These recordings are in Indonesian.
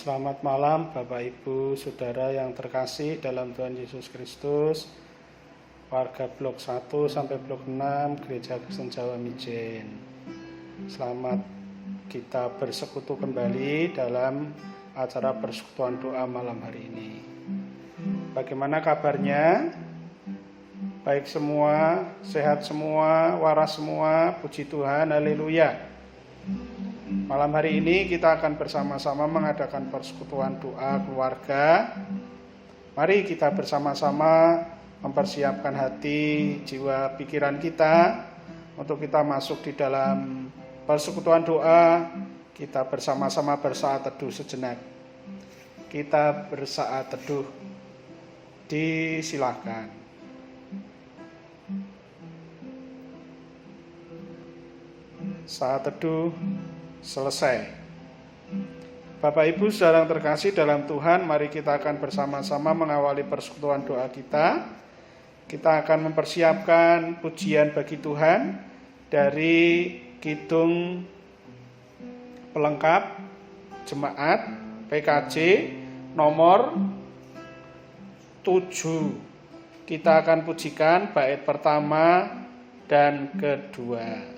Selamat malam Bapak Ibu Saudara yang terkasih dalam Tuhan Yesus Kristus, warga blok 1 sampai blok 6 Gereja Kristen Jawa Mijen. Selamat kita bersekutu kembali dalam acara persekutuan doa malam hari ini. Bagaimana kabarnya? Baik semua, sehat semua, waras semua, puji Tuhan, haleluya. Malam hari ini kita akan bersama-sama mengadakan persekutuan doa keluarga. Mari kita bersama-sama mempersiapkan hati, jiwa, pikiran kita untuk kita masuk di dalam persekutuan doa. Kita bersama-sama bersaat teduh sejenak. Kita bersaat teduh. Disilakan. Saat teduh selesai. Bapak Ibu saudara yang terkasih dalam Tuhan, mari kita akan bersama-sama mengawali persekutuan doa kita. Kita akan mempersiapkan pujian bagi Tuhan dari kidung pelengkap jemaat PKJ nomor 7. Kita akan pujikan bait pertama dan kedua.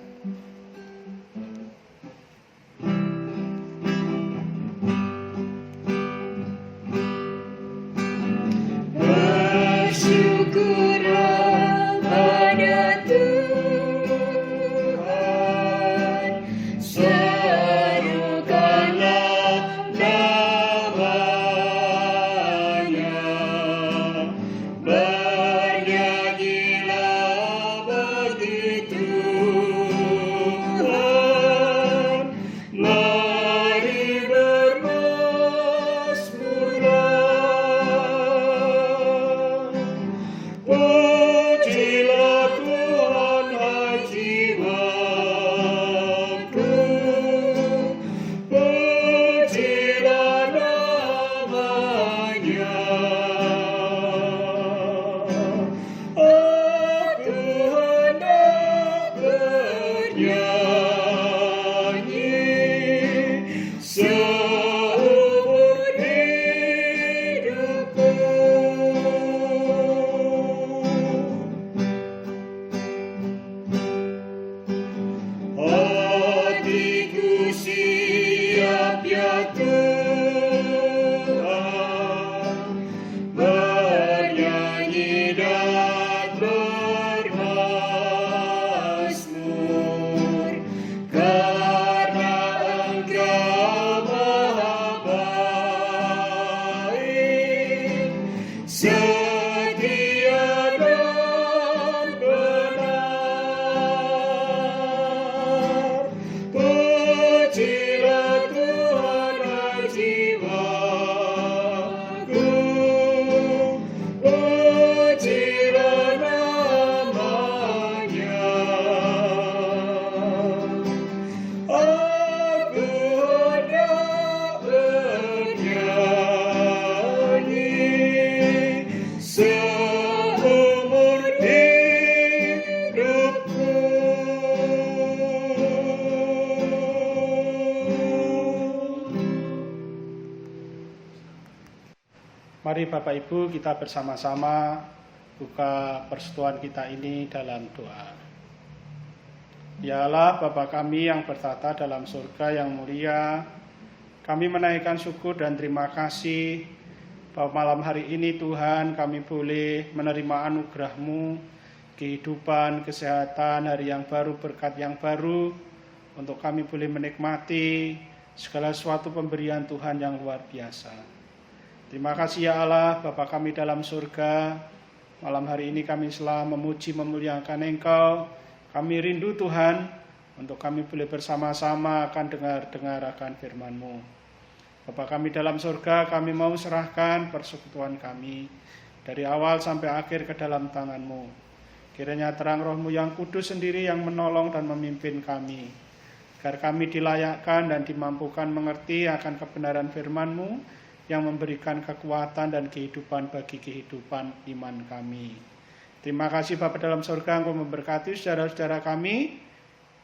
Mari Bapak Ibu kita bersama-sama buka persekutuan kita ini dalam doa. Ya Allah Bapa kami yang bertata dalam surga yang mulia, kami menaikkan syukur dan terima kasih bahwa malam hari ini Tuhan kami boleh menerima anugerah-Mu, kehidupan, kesehatan, hari yang baru, berkat yang baru, untuk kami boleh menikmati segala sesuatu pemberian Tuhan yang luar biasa. Terima kasih ya Allah, Bapa kami dalam surga. Malam hari ini kami selalu memuji memuliakan Engkau. Kami rindu Tuhan, untuk kami boleh bersama-sama akan dengar akan firman-Mu. Bapa kami dalam surga, kami mau serahkan persekutuan kami dari awal sampai akhir ke dalam tangan-Mu. Kiranya terang Roh-Mu yang kudus sendiri yang menolong dan memimpin kami, agar kami dilayakkan dan dimampukan mengerti akan kebenaran firman-Mu, yang memberikan kekuatan dan kehidupan bagi kehidupan iman kami. Terima kasih Bapa dalam surga, Engkau memberkati saudara-saudara kami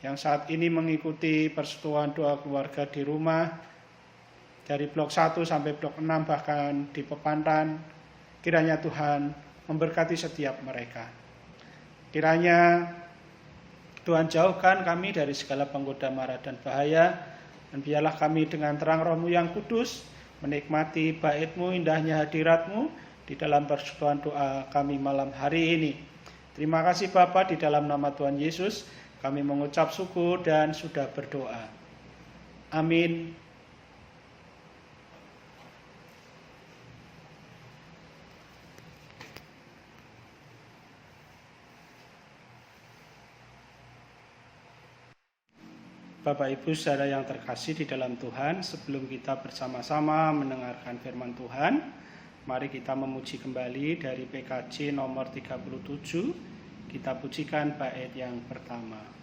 yang saat ini mengikuti persekutuan doa keluarga di rumah. dari blok 1 sampai blok 6 bahkan di Pepantan. Kiranya Tuhan memberkati setiap mereka. Kiranya Tuhan jauhkan kami dari segala penggoda mara dan bahaya, dan biarlah kami dengan terang Roh-Mu yang kudus menikmati bait-Mu, indahnya hadirat-Mu di dalam persekutuan doa kami malam hari ini. Terima kasih Bapa, di dalam nama Tuhan Yesus kami mengucap syukur dan sudah berdoa. Amin. Bapak Ibu saudara yang terkasih di dalam Tuhan, sebelum kita bersama-sama mendengarkan firman Tuhan, mari kita memuji kembali dari PKJ nomor 37. Kita pujikan bait yang pertama.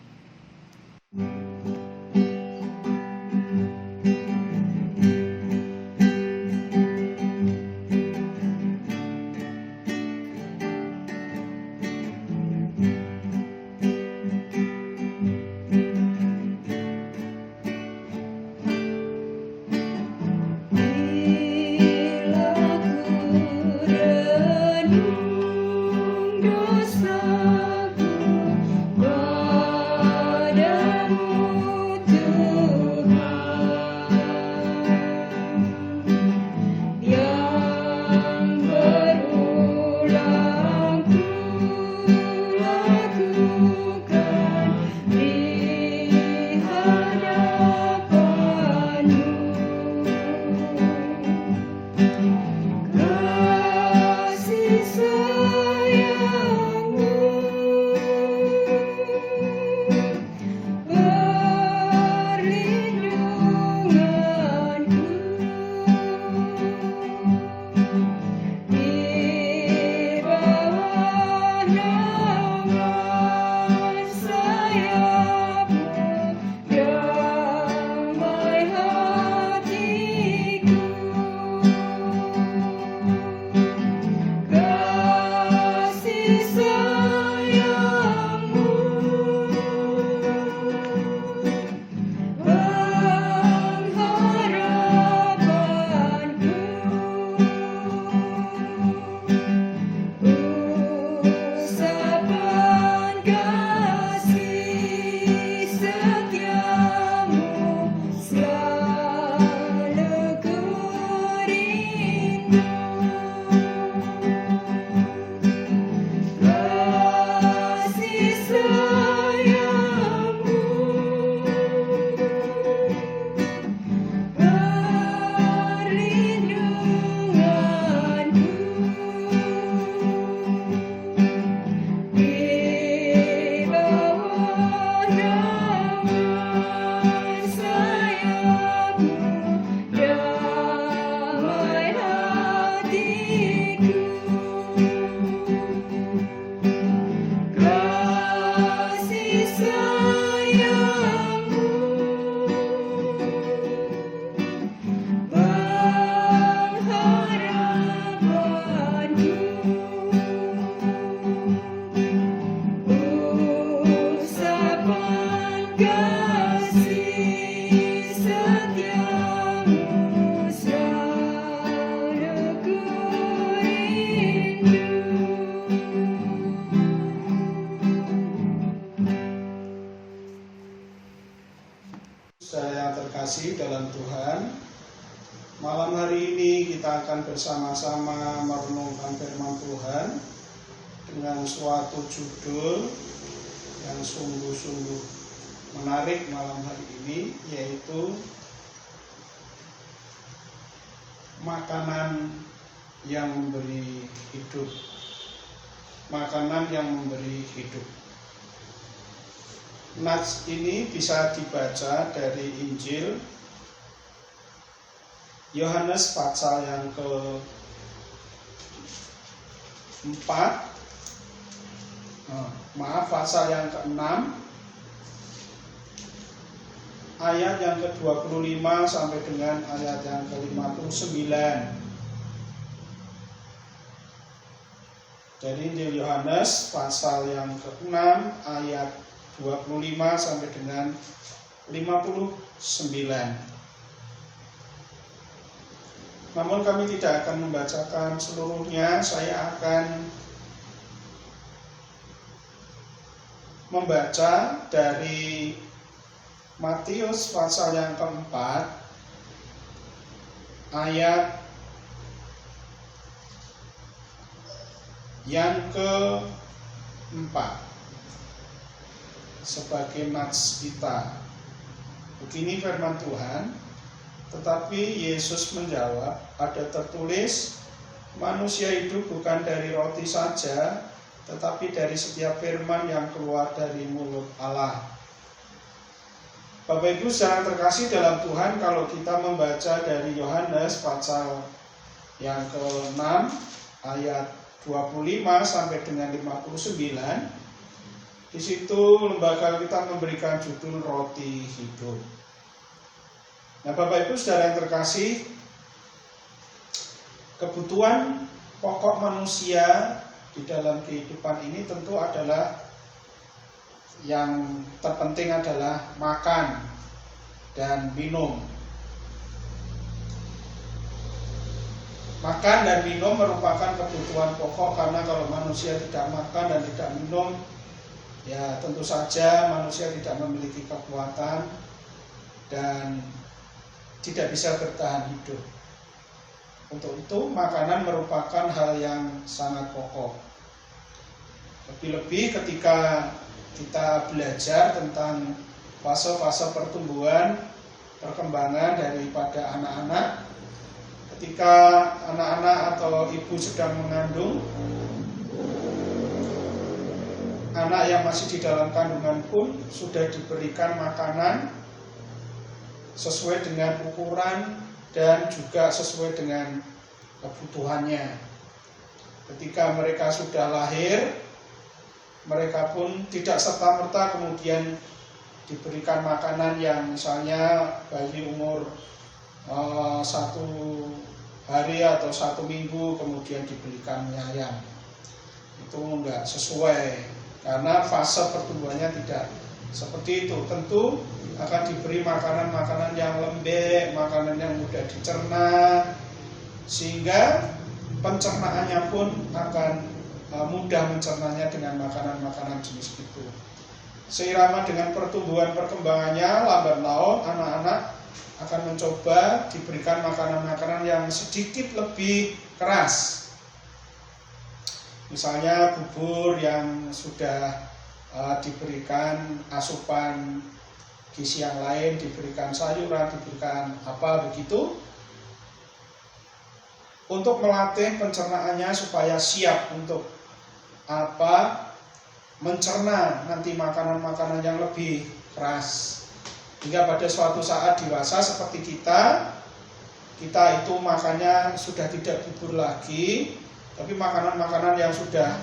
terkasih dalam Tuhan, malam hari ini kita akan bersama-sama merenungkan firman Tuhan dengan suatu judul yang sungguh-sungguh menarik malam hari ini, yaitu makanan yang memberi hidup. Makanan yang memberi hidup. Nats ini bisa dibaca dari Injil Yohanes pasal yang pasal yang ke-6 ayat yang ke-25 sampai dengan ayat yang ke-59. Jadi Injil Yohanes pasal yang ke-6 ayat 25 sampai dengan 59. Namun kami tidak akan membacakan seluruhnya. Saya akan membaca dari Matius pasal yang keempat, ayat yang keempat sebagai nats kita. Begini firman Tuhan. Tetapi Yesus menjawab, ada tertulis, manusia hidup bukan dari roti saja, tetapi dari setiap firman yang keluar dari mulut Allah. Bapak Ibu saudara terkasih dalam Tuhan, kalau kita membaca dari Yohanes pasal yang ke-6 ayat 25 sampai dengan 59, di situ lembaga kita memberikan judul roti hidup. Nah, Bapak Ibu saudara yang terkasih, kebutuhan pokok manusia di dalam kehidupan ini tentu adalah yang terpenting adalah makan dan minum. Makan dan minum merupakan kebutuhan pokok, karena kalau manusia tidak makan dan tidak minum, ya tentu saja manusia tidak memiliki kekuatan dan tidak bisa bertahan hidup. Untuk itu makanan merupakan hal yang sangat pokok. Lebih-lebih ketika kita belajar tentang fase-fase pertumbuhan, perkembangan daripada anak-anak. Ketika anak-anak atau ibu sedang mengandung, anak yang masih di dalam kandungan pun sudah diberikan makanan sesuai dengan ukuran dan juga sesuai dengan kebutuhannya. Ketika mereka sudah lahir, mereka pun tidak serta-merta kemudian diberikan makanan yang misalnya bayi umur 1 hari atau 1 minggu kemudian diberikan mie ayam. Itu enggak sesuai, karena fase pertumbuhannya tidak seperti itu. Tentu akan diberi makanan-makanan yang lembek, makanan yang mudah dicerna, sehingga pencernaannya pun akan mudah mencernanya dengan makanan-makanan jenis itu. Seirama dengan pertumbuhan perkembangannya, lambat laun anak-anak akan mencoba diberikan makanan-makanan yang sedikit lebih keras. Misalnya bubur yang sudah diberikan asupan gizi yang lain, diberikan sayuran, diberikan apa begitu, untuk melatih pencernaannya supaya siap untuk mencerna nanti makanan-makanan yang lebih keras. Hingga pada suatu saat dewasa seperti kita itu makannya sudah tidak bubur lagi, tapi makanan-makanan yang sudah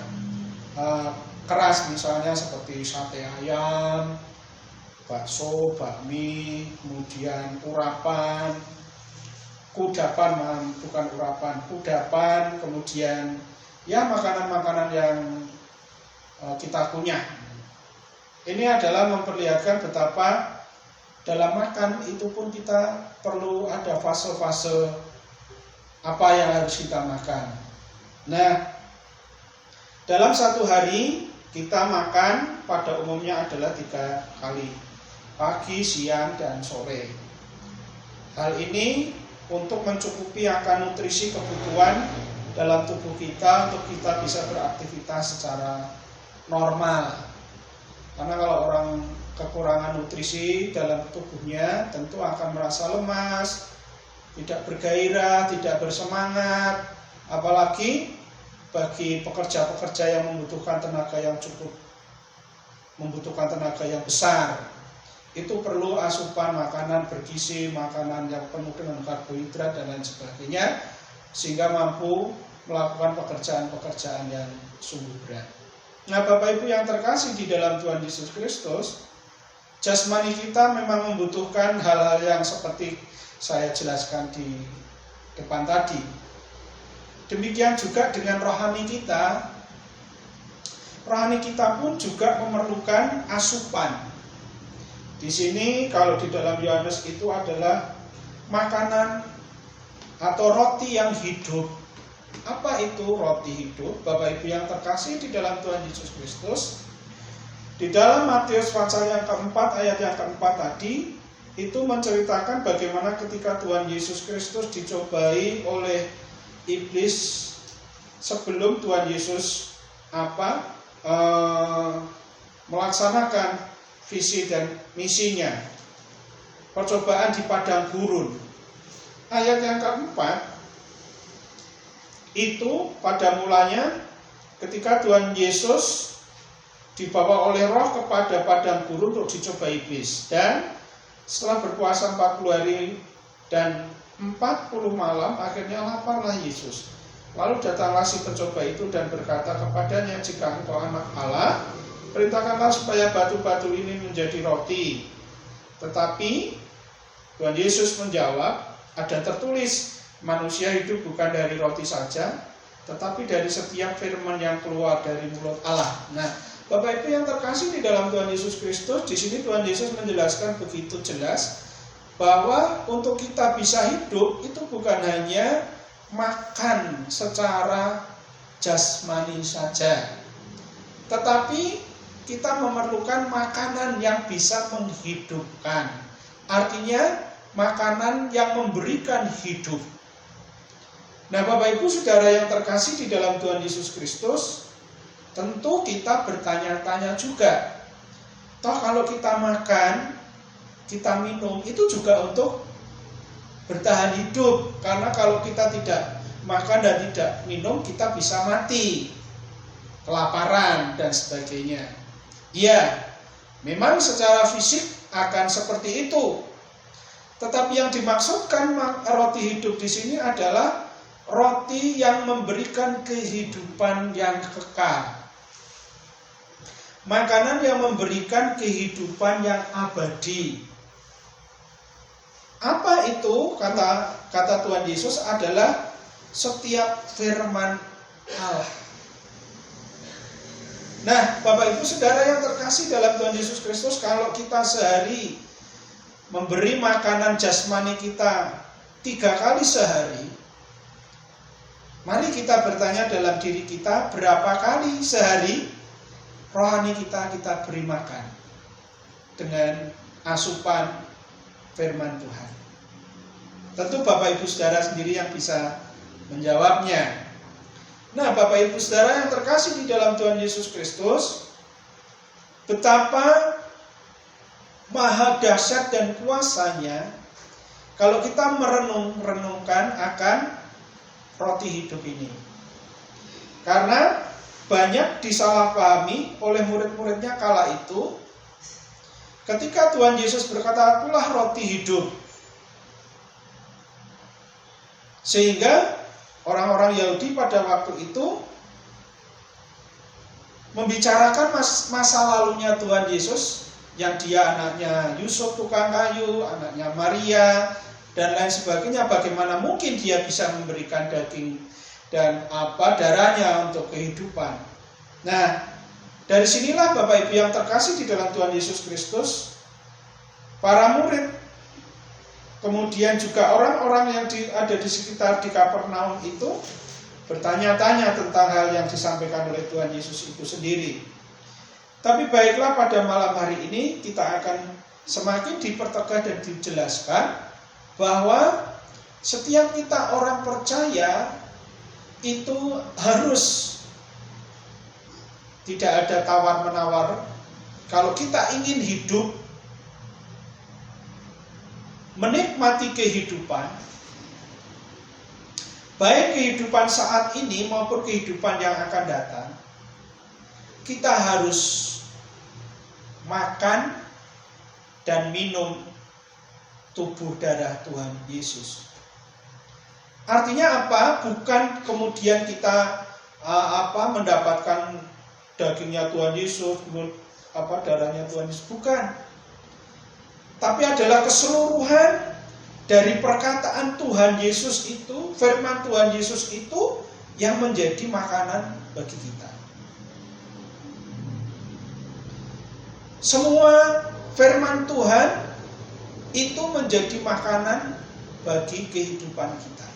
keras, misalnya seperti sate ayam, bakso, bakmi, kemudian kudapan, kemudian ya makanan-makanan yang kita kunyah. Ini adalah memperlihatkan betapa dalam makan itu pun kita perlu ada fase-fase apa yang harus kita makan. Nah, dalam satu hari kita makan pada umumnya adalah 3 kali, pagi, siang, dan sore. Hal ini untuk mencukupi akan nutrisi kebutuhan dalam tubuh kita untuk kita bisa beraktivitas secara normal. Karena kalau orang kekurangan nutrisi dalam tubuhnya tentu akan merasa lemas, tidak bergairah, tidak bersemangat. Apalagi bagi pekerja-pekerja yang membutuhkan tenaga yang cukup, membutuhkan tenaga yang besar, itu perlu asupan makanan bergizi, makanan yang penuh dengan karbohidrat dan lain sebagainya, sehingga mampu melakukan pekerjaan-pekerjaan yang sungguh berat. Nah, Bapak Ibu yang terkasih di dalam Tuhan Yesus Kristus, jasmani kita memang membutuhkan hal-hal yang seperti saya jelaskan di depan tadi. Demikian juga dengan rohani kita. Rohani kita pun juga memerlukan asupan. Di sini kalau di dalam Yohanes itu adalah makanan atau roti yang hidup. Apa itu roti hidup? Bapak Ibu yang terkasih di dalam Tuhan Yesus Kristus, di dalam Matius pasal yang keempat ayat yang keempat tadi, itu menceritakan bagaimana ketika Tuhan Yesus Kristus dicobai oleh iblis sebelum Tuhan Yesus melaksanakan visi dan misinya. Percobaan di padang gurun. Ayat yang keempat itu pada mulanya ketika Tuhan Yesus dibawa oleh Roh kepada padang gurun untuk dicoba iblis, dan setelah berpuasa 40 hari dan 40 malam akhirnya laparlah Yesus. Lalu datanglah si pencoba itu dan berkata kepadanya, jika engkau anak Allah, perintahkanlah supaya batu-batu ini menjadi roti. Tetapi Tuhan Yesus menjawab, ada tertulis, manusia hidup bukan dari roti saja, tetapi dari setiap firman yang keluar dari mulut Allah. Nah, Bapak Ibu yang terkasih di dalam Tuhan Yesus Kristus, di sini Tuhan Yesus menjelaskan begitu jelas bahwa untuk kita bisa hidup itu bukan hanya makan secara jasmani saja, tetapi kita memerlukan makanan yang bisa menghidupkan. Artinya makanan yang memberikan hidup. Nah, Bapak Ibu Saudara yang terkasih di dalam Tuhan Yesus Kristus, tentu kita bertanya-tanya juga. Toh kalau kita makan, kita minum, itu juga untuk bertahan hidup. Karena kalau kita tidak makan dan tidak minum, kita bisa mati, kelaparan dan sebagainya. Ya, memang secara fisik akan seperti itu. Tetapi yang dimaksudkan roti hidup di sini adalah roti yang memberikan kehidupan yang kekal. Makanan yang memberikan kehidupan yang abadi. Apa itu? Kata Tuhan Yesus adalah setiap firman Allah. Nah, Bapak Ibu Saudara yang terkasih dalam Tuhan Yesus Kristus, kalau kita sehari memberi makanan jasmani kita 3 kali sehari, mari kita bertanya dalam diri kita, berapa kali sehari rohani kita beri makan dengan asupan firman Tuhan. Tentu Bapak Ibu Saudara sendiri yang bisa menjawabnya. Nah, Bapak Ibu Saudara yang terkasih di dalam Tuhan Yesus Kristus, betapa maha dahsyat dan kuasanya kalau kita merenungkan akan roti hidup ini. Karena banyak disalahpahami oleh murid-muridnya kala itu, ketika Tuhan Yesus berkata, akulah roti hidup. Sehingga orang-orang Yahudi pada waktu itu membicarakan masa lalunya Tuhan Yesus, yang dia anaknya Yusuf tukang kayu, anaknya Maria, dan lain sebagainya. Bagaimana mungkin dia bisa memberikan daging dan darahnya untuk kehidupan. Nah, dari sinilah Bapak Ibu yang terkasih di dalam Tuhan Yesus Kristus, para murid, kemudian juga orang-orang yang ada di sekitar di Kapernaum itu bertanya-tanya tentang hal yang disampaikan oleh Tuhan Yesus itu sendiri. Tapi baiklah, pada malam hari ini kita akan semakin dipertegas dan dijelaskan bahwa setiap kita orang percaya itu harus tidak ada tawar-menawar. Kalau kita ingin hidup, menikmati kehidupan, baik kehidupan saat ini maupun kehidupan yang akan datang, kita harus makan dan minum tubuh darah Tuhan Yesus. Artinya apa? Bukan kemudian kita mendapatkan dagingnya Tuhan Yesus, darahnya Tuhan Yesus, bukan. Tapi adalah keseluruhan dari perkataan Tuhan Yesus itu, firman Tuhan Yesus itu yang menjadi makanan bagi kita. Semua firman Tuhan itu menjadi makanan bagi kehidupan kita.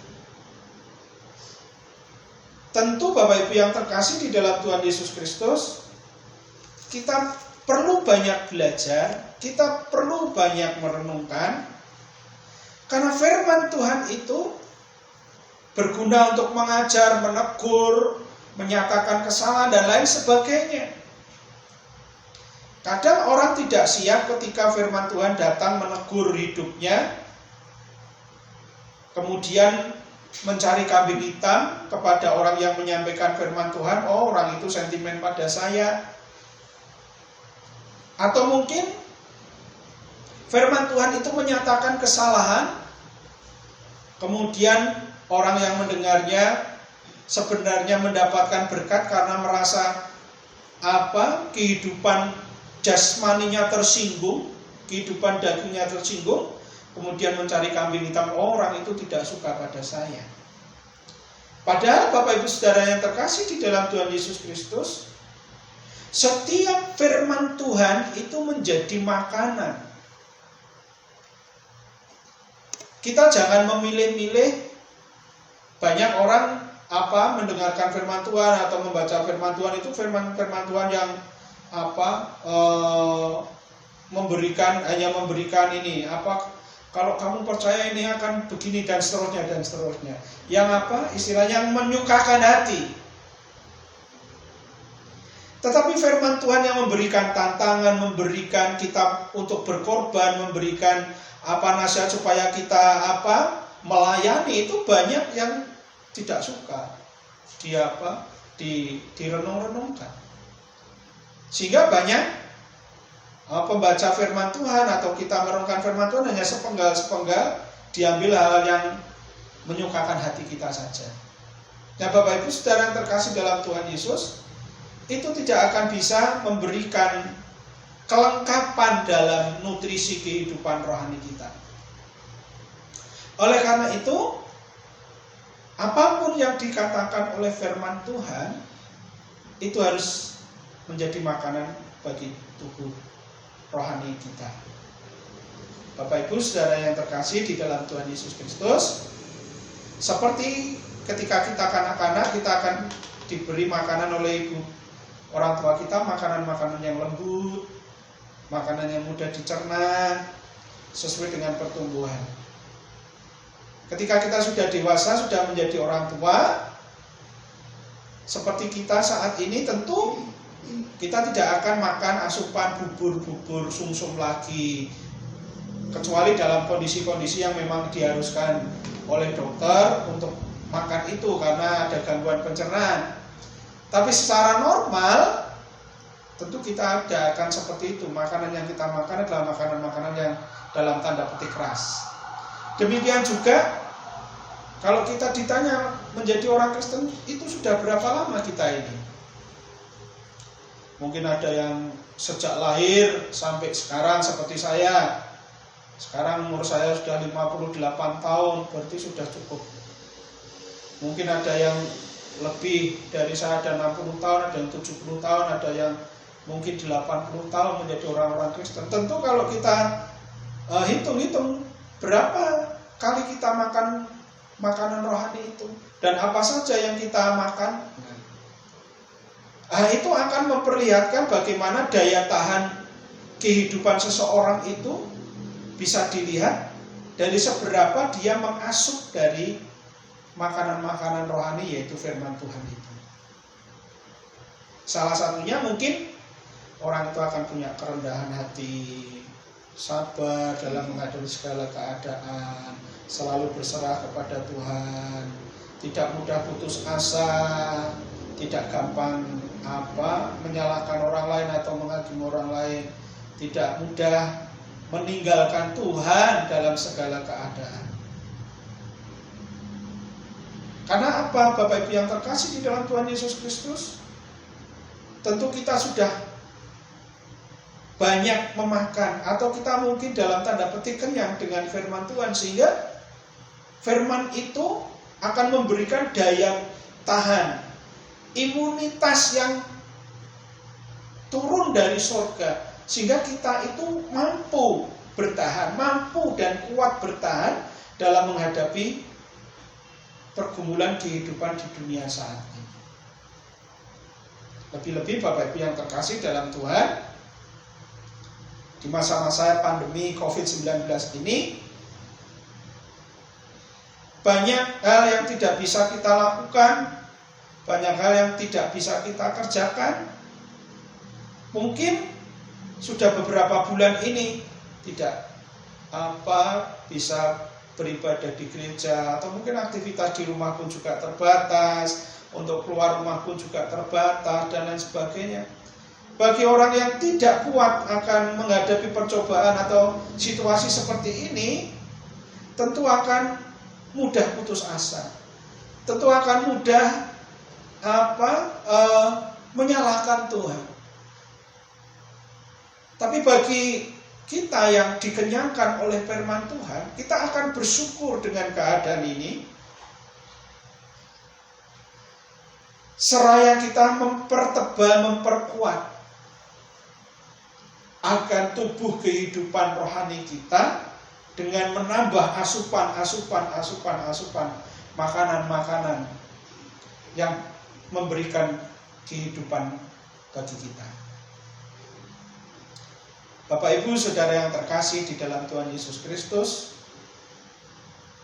tentu Bapak Ibu yang terkasih di dalam Tuhan Yesus Kristus, kita perlu banyak belajar, kita perlu banyak merenungkan, karena firman Tuhan itu berguna untuk mengajar, menegur, menyatakan kesalahan, dan lain sebagainya. Kadang orang tidak siap ketika firman Tuhan datang menegur hidupnya, kemudian mencari kambing hitam kepada orang yang menyampaikan firman Tuhan. Oh, orang itu sentimen pada saya. Atau mungkin firman Tuhan itu menyatakan kesalahan, kemudian orang yang mendengarnya sebenarnya mendapatkan berkat karena merasa kehidupan jasmaninya tersinggung, kehidupan dagingnya tersinggung, kemudian mencari kambing hitam. Oh, orang itu tidak suka pada saya. Padahal Bapak Ibu Saudara yang terkasih di dalam Tuhan Yesus Kristus, setiap firman Tuhan itu menjadi makanan. Kita jangan memilih-milih. Banyak orang mendengarkan firman Tuhan atau membaca firman Tuhan itu firman Tuhan yang hanya memberikan ini kalau kamu percaya ini akan begini dan seterusnya. Yang istilahnya menyukakan hati. Tetapi firman Tuhan yang memberikan tantangan, memberikan kita untuk berkorban, memberikan nasihat supaya kita melayani, itu banyak yang tidak suka. Direnung-renungkan. Sehingga banyak pembaca firman Tuhan atau kita merenungkan firman Tuhan hanya sepenggal-sepenggal, diambil hal yang menyukakan hati kita saja. Nah, Bapak Ibu Saudara yang terkasih dalam Tuhan Yesus, itu tidak akan bisa memberikan kelengkapan dalam nutrisi kehidupan rohani kita. Oleh karena itu, apapun yang dikatakan oleh firman Tuhan itu harus menjadi makanan bagi tubuh rohani kita. Bapak Ibu Saudara yang terkasih di dalam Tuhan Yesus Kristus, seperti ketika kita kanak-kanak, kita akan diberi makanan oleh ibu orang tua kita, makanan-makanan yang lembut, makanan yang mudah dicerna, sesuai dengan pertumbuhan. Ketika kita sudah dewasa, sudah menjadi orang tua, seperti kita saat ini, tentu kita tidak akan makan asupan bubur-bubur sumsum lagi, kecuali dalam kondisi-kondisi yang memang diharuskan oleh dokter untuk makan itu karena ada gangguan pencernaan. Tapi secara normal, tentu kita tidak akan seperti itu. Makanan yang kita makan adalah makanan-makanan yang dalam tanda petik keras. Demikian juga, kalau kita ditanya menjadi orang Kristen, itu sudah berapa lama kita ini? Mungkin ada yang sejak lahir sampai sekarang seperti saya. Sekarang umur saya sudah 58 tahun, berarti sudah cukup. Mungkin ada yang lebih dari saya, ada 60 tahun, ada yang 70 tahun, ada yang mungkin 80 tahun menjadi orang-orang Kristen. Tentu kalau kita hitung-hitung berapa kali kita makan makanan rohani itu dan apa saja yang kita makan, itu akan memperlihatkan bagaimana daya tahan kehidupan seseorang itu bisa dilihat dari seberapa dia mengasup dari makanan-makanan rohani, yaitu firman Tuhan itu. Salah satunya mungkin orang itu akan punya kerendahan hati, sabar dalam menghadapi segala keadaan, selalu berserah kepada Tuhan, tidak mudah putus asa, tidak gampang menyalahkan orang lain atau menghakimi orang lain, tidak mudah meninggalkan Tuhan dalam segala keadaan. Karena Bapak Ibu yang terkasih di dalam Tuhan Yesus Kristus, tentu kita sudah banyak memakan, atau kita mungkin dalam tanda petik kenyang dengan firman Tuhan, sehingga firman itu akan memberikan daya tahan, imunitas yang turun dari surga, sehingga kita itu mampu bertahan, mampu dan kuat bertahan dalam menghadapi pergumulan kehidupan di dunia saat ini. Lebih-lebih Bapak Ibu yang terkasih dalam Tuhan, di masa-masa pandemi COVID-19 ini, banyak hal yang tidak bisa kita lakukan, banyak hal yang tidak bisa kita kerjakan. Mungkin sudah beberapa bulan ini tidak bisa beribadah di gereja, atau mungkin aktivitas di rumah pun juga terbatas, untuk keluar rumah pun juga terbatas, dan lain sebagainya. Bagi orang yang tidak kuat akan menghadapi percobaan atau situasi seperti ini, tentu akan mudah putus asa, tentu akan mudah menyalahkan Tuhan. Tapi bagi kita yang dikenyangkan oleh firman Tuhan, kita akan bersyukur dengan keadaan ini. Seraya kita mempertebal, memperkuat akan tubuh kehidupan rohani kita dengan menambah asupan makanan-makanan yang memberikan kehidupan bagi kita. Bapak Ibu Saudara yang terkasih di dalam Tuhan Yesus Kristus,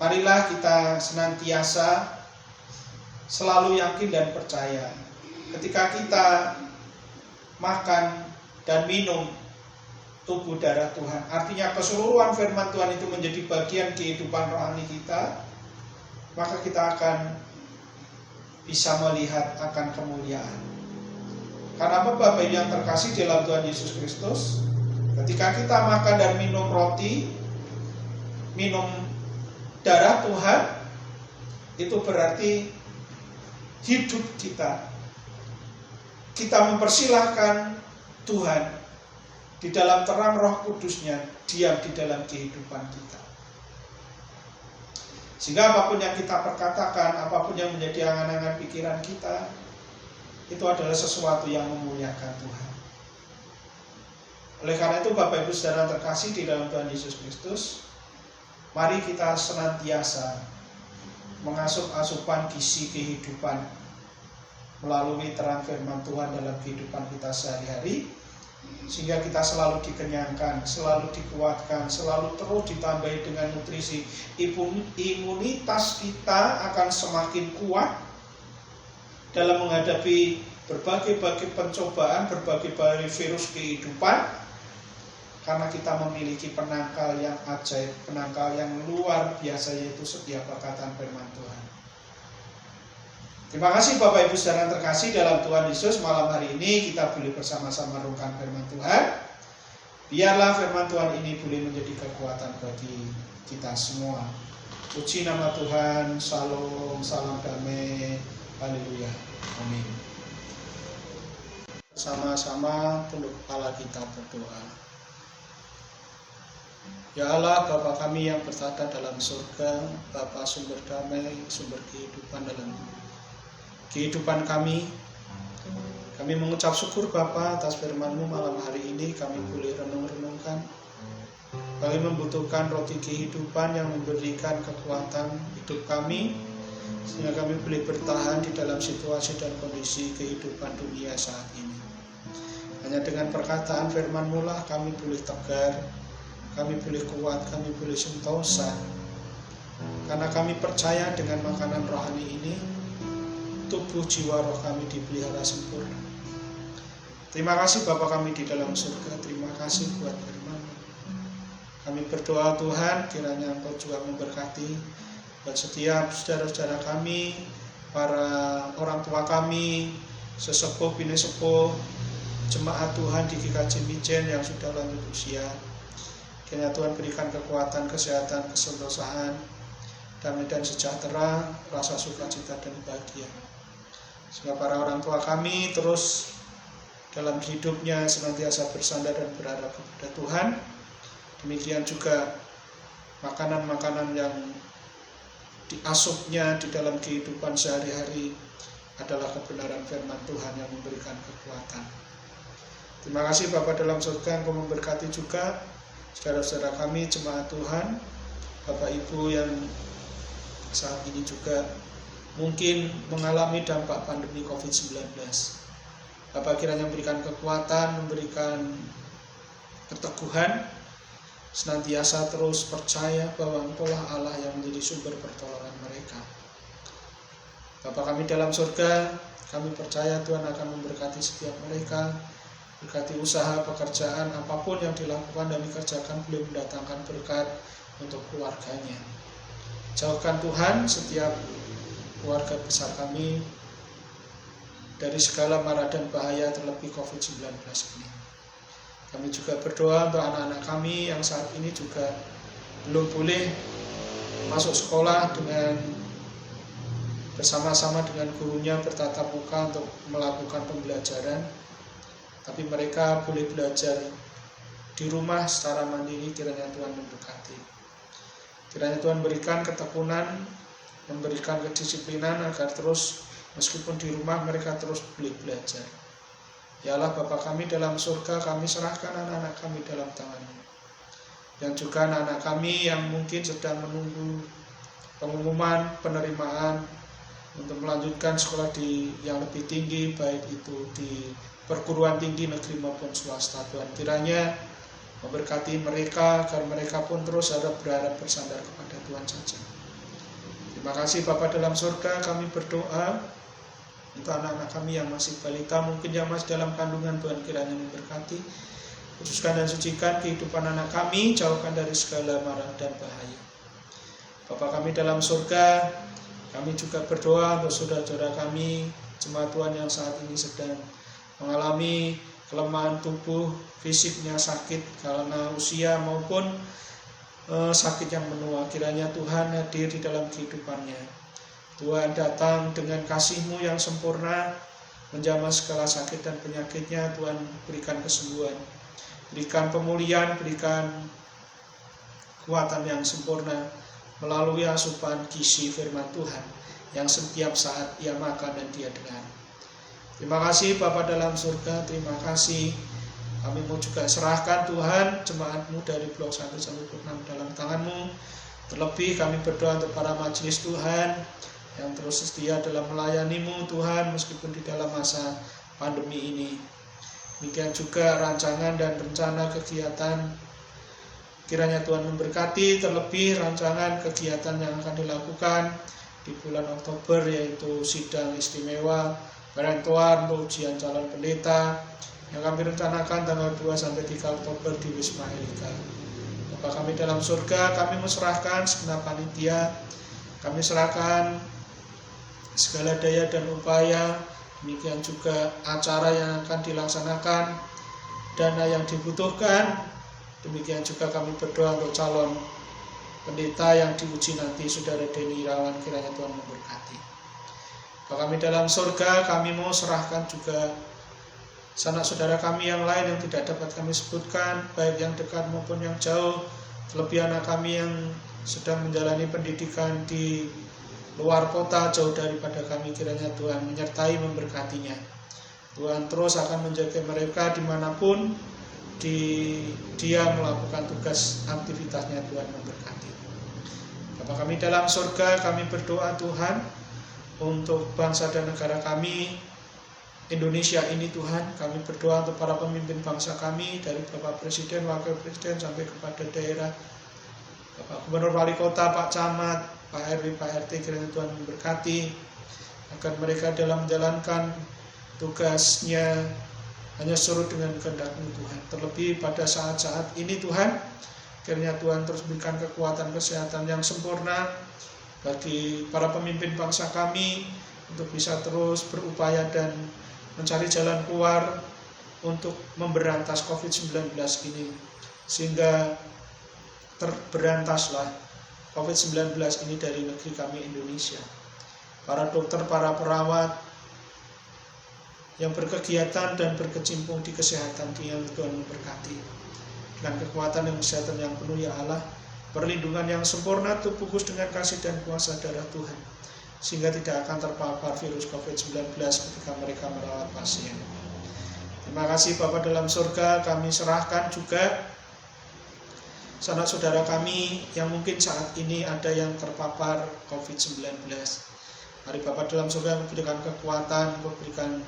marilah kita senantiasa selalu yakin dan percaya ketika kita makan dan minum tubuh darah Tuhan, artinya keseluruhan firman Tuhan itu menjadi bagian kehidupan rohani kita, maka kita akan bisa melihat akan kemuliaan. Karena apa Bapak Ibu yang terkasih dalam Tuhan Yesus Kristus, ketika kita makan dan minum roti, minum darah Tuhan, itu berarti hidup kita mempersilahkan Tuhan di dalam terang Roh Kudus-Nya diam di dalam kehidupan kita. Sehingga apapun yang kita perkatakan, apapun yang menjadi angan-angan pikiran kita, itu adalah sesuatu yang memuliakan Tuhan. Oleh karena itu Bapak Ibu Saudara terkasih di dalam Tuhan Yesus Kristus, mari kita senantiasa mengasup asupan gizi kehidupan melalui terang firman Tuhan dalam kehidupan kita sehari-hari, sehingga kita selalu dikenyangkan, selalu dikuatkan, selalu terus ditambahi dengan nutrisi. Imunitas kita akan semakin kuat dalam menghadapi berbagai pencobaan, berbagai virus kehidupan, karena kita memiliki penangkal yang ajaib, penangkal yang luar biasa, yaitu setiap perkataan firman Tuhan. Terima kasih Bapak Ibu Saudara terkasih dalam Tuhan Yesus. Malam hari ini kita boleh bersama-sama renungkan firman Tuhan. Biarlah firman Tuhan ini boleh menjadi kekuatan bagi kita semua. Puji nama Tuhan. Shalom, salam damai. Haleluya. Amin. Sama-sama tunduk kepala kita berdoa. Ya Allah, Bapa kami yang bertata dalam surga, Bapa sumber damai, sumber kehidupan dalam kehidupan kami mengucap syukur Bapa atas firman-Mu malam hari ini. Kami boleh renung-renungkan. Kami membutuhkan roti kehidupan yang memberikan kekuatan hidup kami, sehingga kami boleh bertahan di dalam situasi dan kondisi kehidupan dunia saat ini. Hanya dengan perkataan firman-Mu lah kami boleh tegar, kami boleh kuat, kami boleh sentosa. Karena kami percaya dengan makanan rohani ini, tubuh jiwa roh kami dipelihara sempurna. Terima kasih Bapa kami di dalam surga. Terima kasih buat firman. Kami berdoa Tuhan, kiranya Engkau juga memberkati buat setiap saudara-saudara kami, para orang tua kami, sesepuh, bini sepuh, jemaat Tuhan di GKJ Mijen yang sudah lanjut usia. Kiranya Tuhan berikan kekuatan, kesehatan, kesentosaan, damai dan sejahtera, rasa sukacita dan bahagia. Sehingga para orang tua kami terus dalam hidupnya senantiasa bersandar dan berharap kepada Tuhan. Demikian juga makanan-makanan yang diasupnya di dalam kehidupan sehari-hari adalah kebenaran firman Tuhan yang memberikan kekuatan. Terima kasih Bapa dalam surga, Engkau memberkati juga saudara-saudara kami, jemaat Tuhan, Bapak Ibu yang saat ini juga mungkin mengalami dampak pandemi COVID-19. Bapak kiranya memberikan kekuatan, memberikan keteguhan, senantiasa terus percaya bahwa Engkaulah Allah yang menjadi sumber pertolongan mereka. Bapa kami dalam surga, kami percaya Tuhan akan memberkati setiap mereka, berkati usaha, pekerjaan, apapun yang dilakukan dan dikerjakan boleh mendatangkan berkat untuk keluarganya. Jauhkan Tuhan setiap keluarga besar kami dari segala mara dan bahaya, terlebih COVID-19 ini. Kami juga berdoa untuk anak-anak kami yang saat ini juga belum boleh masuk sekolah dengan bersama-sama dengan gurunya bertatap muka untuk melakukan pembelajaran, tapi mereka boleh belajar di rumah secara mandiri. Kiranya Tuhan memberkati. Kiranya Tuhan berikan ketekunan, memberikan kedisiplinan agar terus meskipun di rumah mereka terus boleh belajar. Ya Allah Bapa kami dalam surga, kami serahkan anak-anak kami dalam tangan-Mu. Dan juga anak-anak kami yang mungkin sedang menunggu pengumuman penerimaan untuk melanjutkan sekolah yang lebih tinggi, baik itu di perguruan tinggi negeri maupun swasta. Tuhan kiranya memberkati mereka agar mereka pun terus berharap bersandar kepada Tuhan saja. Terima kasih Bapa dalam surga, kami berdoa untuk anak-anak kami yang masih balita, mungkin yang masih dalam kandungan. Tuhan kiranya memberkati, kuduskan dan sucikan kehidupan anak kami, jauhkan dari segala mara dan bahaya. Bapa kami dalam surga, kami juga berdoa untuk saudara-saudara kami, jemaat Tuhan yang saat ini sedang mengalami kelemahan tubuh, fisiknya sakit karena usia maupun sakit yang menua. Kiranya Tuhan hadir di dalam kehidupannya. Tuhan datang dengan kasih-Mu yang sempurna, menjamah segala sakit dan penyakitnya. Tuhan berikan kesembuhan, berikan pemulihan, berikan kekuatan yang sempurna melalui asupan gizi firman Tuhan yang setiap saat ia makan dan dia dengar. Terima kasih Bapa dalam surga, terima kasih. Kami mau juga serahkan Tuhan jemaat-Mu dari blok 1 sampai blok 6 dalam tangan-Mu. Terlebih kami berdoa untuk para majelis Tuhan yang terus setia dalam melayani-Mu Tuhan meskipun di dalam masa pandemi ini. Demikian juga rancangan dan rencana kegiatan, kiranya Tuhan memberkati, terlebih rancangan kegiatan yang akan dilakukan di bulan Oktober, yaitu sidang istimewa perentuan untuk ujian calon pendeta yang kami rencanakan tanggal 2 sampai 3 Oktober di Wisma Elika. Bapa kami dalam surga, kami menserahkan segenap panitia, kami serahkan segala daya dan upaya, demikian juga acara yang akan dilaksanakan, dana yang dibutuhkan. Demikian juga kami berdoa untuk calon pendeta yang diuji nanti, Saudara Denny Irawan, kiranya Tuhan memberkati. Bapa kami dalam surga, kami mau serahkan juga sanak saudara kami yang lain yang tidak dapat kami sebutkan, baik yang dekat maupun yang jauh, terlebih anak kami yang sedang menjalani pendidikan di luar kota jauh daripada kami. Kiranya Tuhan menyertai memberkatinya. Tuhan terus akan menjaga mereka dimanapun dia melakukan tugas aktivitasnya. Tuhan memberkati. Bapa kami dalam surga, kami berdoa Tuhan untuk bangsa dan negara kami Indonesia ini. Tuhan, kami berdoa untuk para pemimpin bangsa kami, dari Bapak Presiden, Wakil Presiden sampai kepada daerah, Bapak Gubernur, Wali Kota, Pak Camat, Pak RW, Pak RT. Kiranya Tuhan memberkati agar mereka dalam menjalankan tugasnya hanya surut dengan kehendak-Mu Tuhan. Terlebih pada saat-saat ini Tuhan, kiranya Tuhan terus berikan kekuatan kesehatan yang sempurna bagi para pemimpin bangsa kami untuk bisa terus berupaya dan mencari jalan keluar untuk memberantas COVID-19 ini, sehingga terberantaslah COVID-19 ini dari negeri kami Indonesia. Para dokter, para perawat yang berkegiatan dan berkecimpung di kesehatan, yang Tuhan memberkati dengan kekuatan dan kesehatan yang penuh. Ya Allah, perlindungan yang sempurna, terbungkus dengan kasih dan kuasa darah Tuhan, sehingga tidak akan terpapar virus COVID-19 ketika mereka merawat pasien. Terima kasih Bapa dalam surga, kami serahkan juga sanak saudara kami yang mungkin saat ini ada yang terpapar COVID-19. Mari Bapa dalam surga memberikan kekuatan, memberikan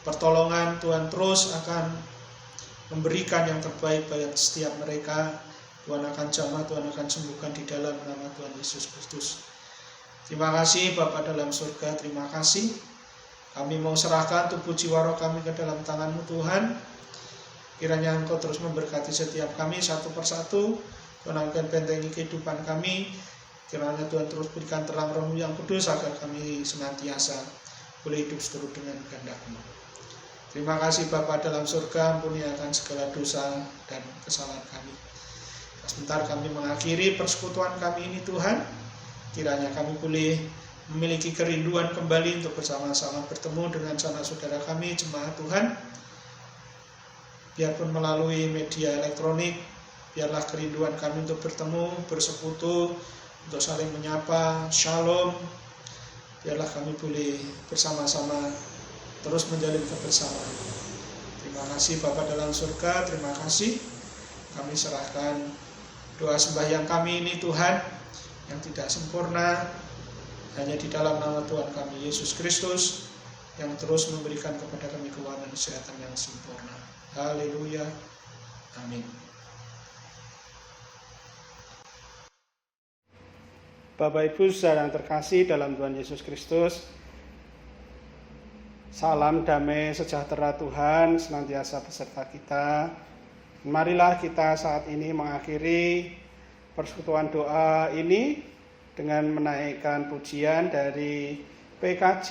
pertolongan. Tuhan terus akan memberikan yang terbaik bagi setiap mereka. Tuhan akan jamah, Tuhan akan sembuhkan di dalam nama Tuhan Yesus Kristus. Terima kasih Bapa dalam surga, terima kasih. Kami mau serahkan tubuh jiwa roh kami ke dalam tangan-Mu Tuhan. Kiranya Engkau terus memberkati setiap kami satu persatu. Tuhan akan bentengi kehidupan kami. Kiranya Tuhan terus berikan terang Roh-Mu yang kudus agar kami senantiasa boleh hidup seturut dengan kehendak-Mu. Terima kasih Bapa dalam surga, ampuni akan segala dosa dan kesalahan kami. Sebentar kami mengakhiri persekutuan kami ini Tuhan. Kiranya kami boleh memiliki kerinduan kembali untuk bersama-sama bertemu dengan sanak saudara kami, jemaat Tuhan. Biarpun melalui media elektronik, biarlah kerinduan kami untuk bertemu, bersekutu, untuk saling menyapa, shalom. Biarlah kami boleh bersama-sama terus menjalin kebersamaan. Terima kasih Bapa dalam surga, terima kasih. Kami serahkan doa sembahyang kami ini Tuhan, yang tidak sempurna, hanya di dalam nama Tuhan kami Yesus Kristus, yang terus memberikan kepada kami kekuatan kesehatan yang sempurna. Haleluya. Amin. Bapak Ibu saudara yang terkasih dalam Tuhan Yesus Kristus, salam damai sejahtera Tuhan senantiasa beserta kita. Marilah kita saat ini mengakhiri persekutuan doa ini dengan menaikkan pujian dari PKJ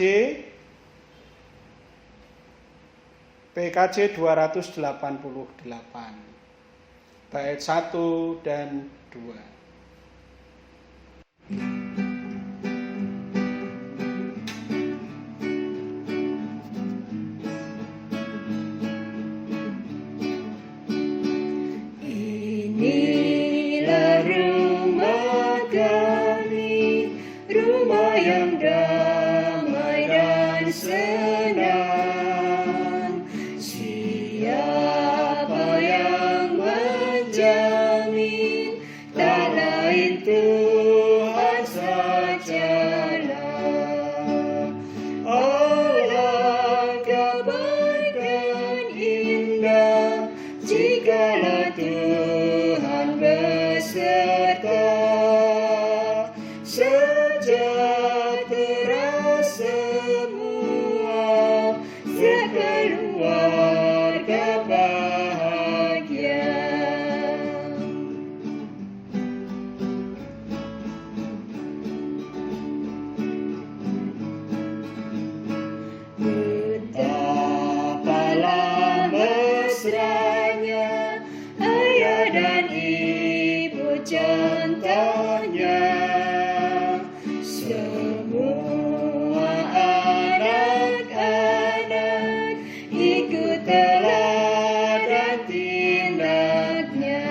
288 bait 1 dan 2. Inilah rumah kami, rumah yang damai dan senang. Siapa yang menjamin? Tak lain Tuhan sajalah. Alangkah baik dan indah jikalau Tuhan beserta. Sejahtera semua, sekeluarga bahagia. Betapalah mesranya ayah dan ibu jantannya, semua anak-anak ikut teladan tindaknya.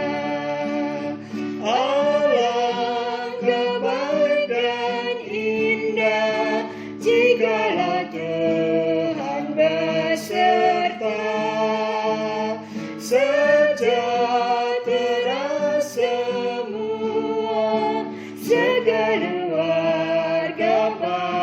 Alangkah baik dan indah jikalau Tuhan beserta. Sejahtera semua, sekeluarga bahagia.